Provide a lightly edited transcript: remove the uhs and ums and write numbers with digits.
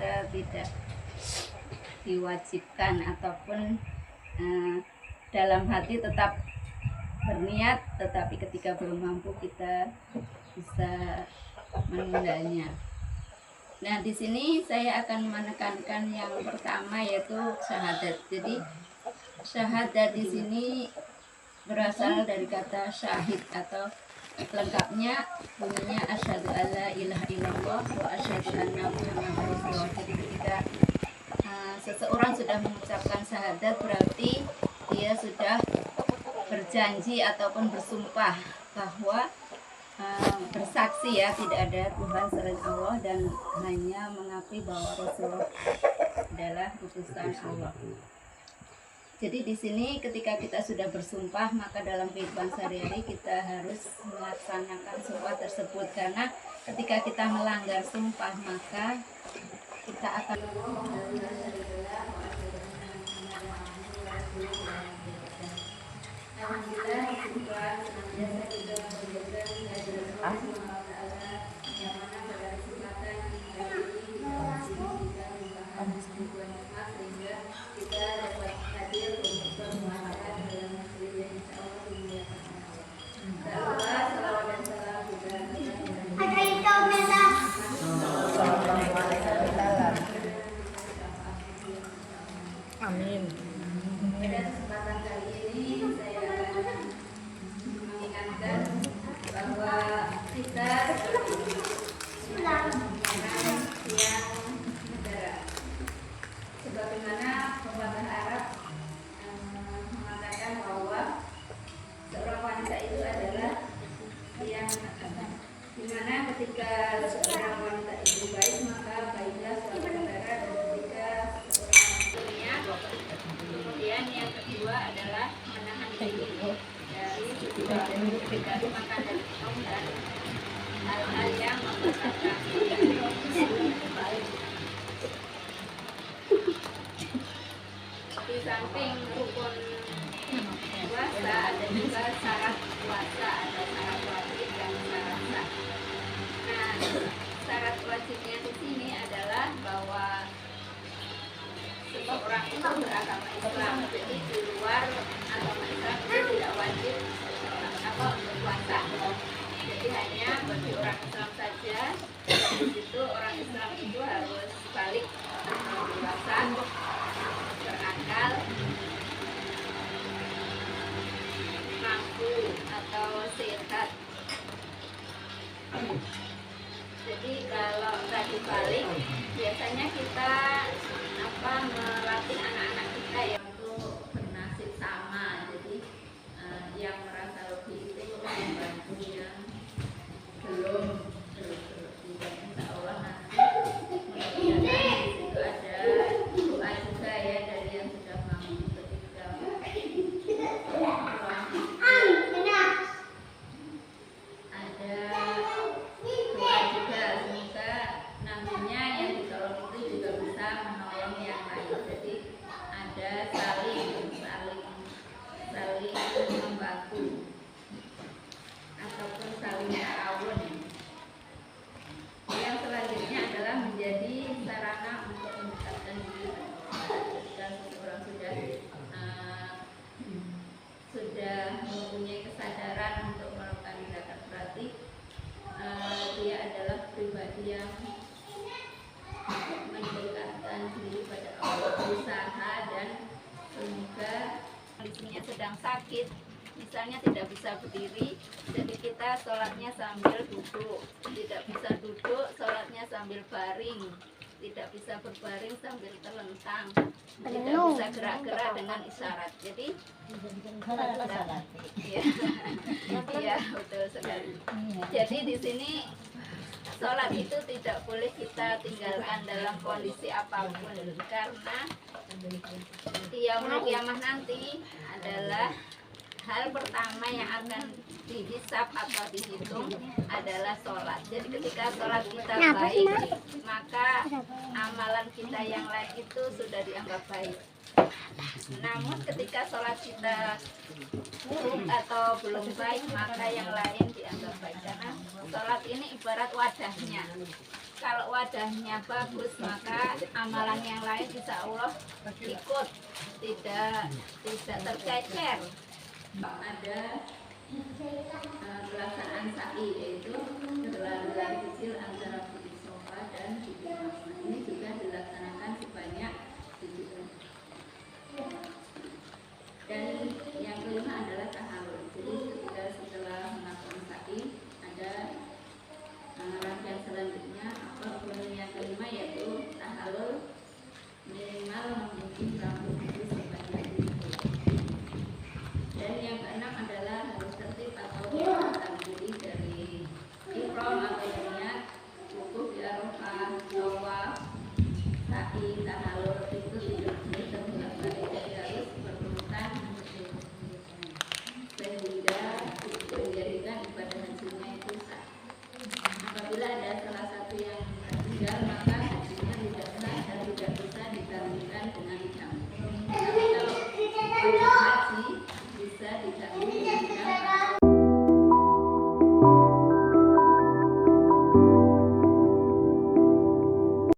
kita tidak diwajibkan ataupun dalam hati tetap berniat, tetapi ketika belum mampu kita bisa menundanya. Nah, di sini saya akan menekankan yang pertama yaitu syahadat. Jadi syahadat di sini berasal dari kata syahid atau lengkapnya bunyinya asyhadu alla ilaha illallah wa asyhadu anna muhammadar rasulullah. Jadi ketika seseorang sudah mengucapkan syahadat berarti dia sudah berjanji ataupun bersumpah bahwa bersaksi ya tidak ada Tuhan selain Allah dan hanya mengakui bahwa Rasulullah adalah utusan Allah. Jadi di sini ketika kita sudah bersumpah maka dalam kehidupan sehari-hari kita harus melaksanakan sumpah tersebut, karena ketika kita melanggar sumpah maka kita akan Amin. Pada kesempatan kali ini saya akan mengingatkan bahwa kita orang yang negara. Sebagaimana pepatah Arab mengatakan bahwa seorang wanita itu adalah yang dimana ketika seorang wanita itu baik maka baiklah suatu negara, dan ketika kemudian yang kedua adalah menahan diri dari dari makan dan minum dan hal-hal yang membahayakan. Di samping rukun puasa ada juga syarat puasa, ada syarat wajib dan syarat sah. Nah, syarat wajibnya di sini adalah bahwa seseorang itu beragama Islam, jadi di luar agama Islam itu tidak wajib untuk puasa. Jadi hanya bagi orang Islam saja. Di situ orang Islam itu harus balik dewasa, berakal, mampu atau sehat. Jadi kalau tadi balik biasanya kita melatih anak-anak kita yang untuk bernasib sama. Jadi yang merasa lebih itu membantu yang belum berlebih. Insya Allah nanti kemudian di situ ada doa juga ya dari yang sudah mampu ketika ada doa juga semoga nantinya yang ditolong itu juga bisa menolong yang lain. Jadi ada saling membantu ataupun saling ta'awun. Yang selanjutnya adalah menjadi sarana untuk mendekatkan diri. Ketika seseorang sudah mempunyai kesadaran untuk melakukan tindakan, berarti dia adalah pribadi yang mendekatkan diri pada Allah, usaha, dan semoga kondisinya sedang sakit, misalnya tidak bisa berdiri, jadi kita sholatnya sambil duduk, tidak bisa duduk, sholatnya sambil baring, tidak bisa berbaring sambil terlentang, tidak bisa gerak-gerak dengan isyarat. Jadi iya betul sekali. Jadi di sini sholat itu tidak boleh kita tinggalkan dalam kondisi apapun, karena di yaumul qiyamah nanti adalah hal pertama yang akan dihisab atau dihitung adalah sholat. Jadi ketika sholat kita baik, maka amalan kita yang lain itu sudah dianggap baik. Namun ketika sholat kita buruk atau belum baik, maka yang lain dianggap baik, karena sholat ini ibarat wadahnya. kalau wadahnya bagus maka amalan yang lain insya Allah ikut, tidak tercecer. Ada pelaksanaan sa'i, yaitu berlari kecil antara bukit sofa dan bukit Rahmah. Ini juga dilaksanakan sebanyak 7 kali. Dan yang kelima adalah tahallul. Jadi ketika setelah melakukan sa'i ada rangkaian selanjutnya yang kelima, yaitu tahallul minimal memiliki rambut itu sebanyak 7. Dan yang keenam adalah harus tertib atau menetapkan diri dari ihram atau niat, wukuf di Arafah, tawaf, sa'i, tahallul itu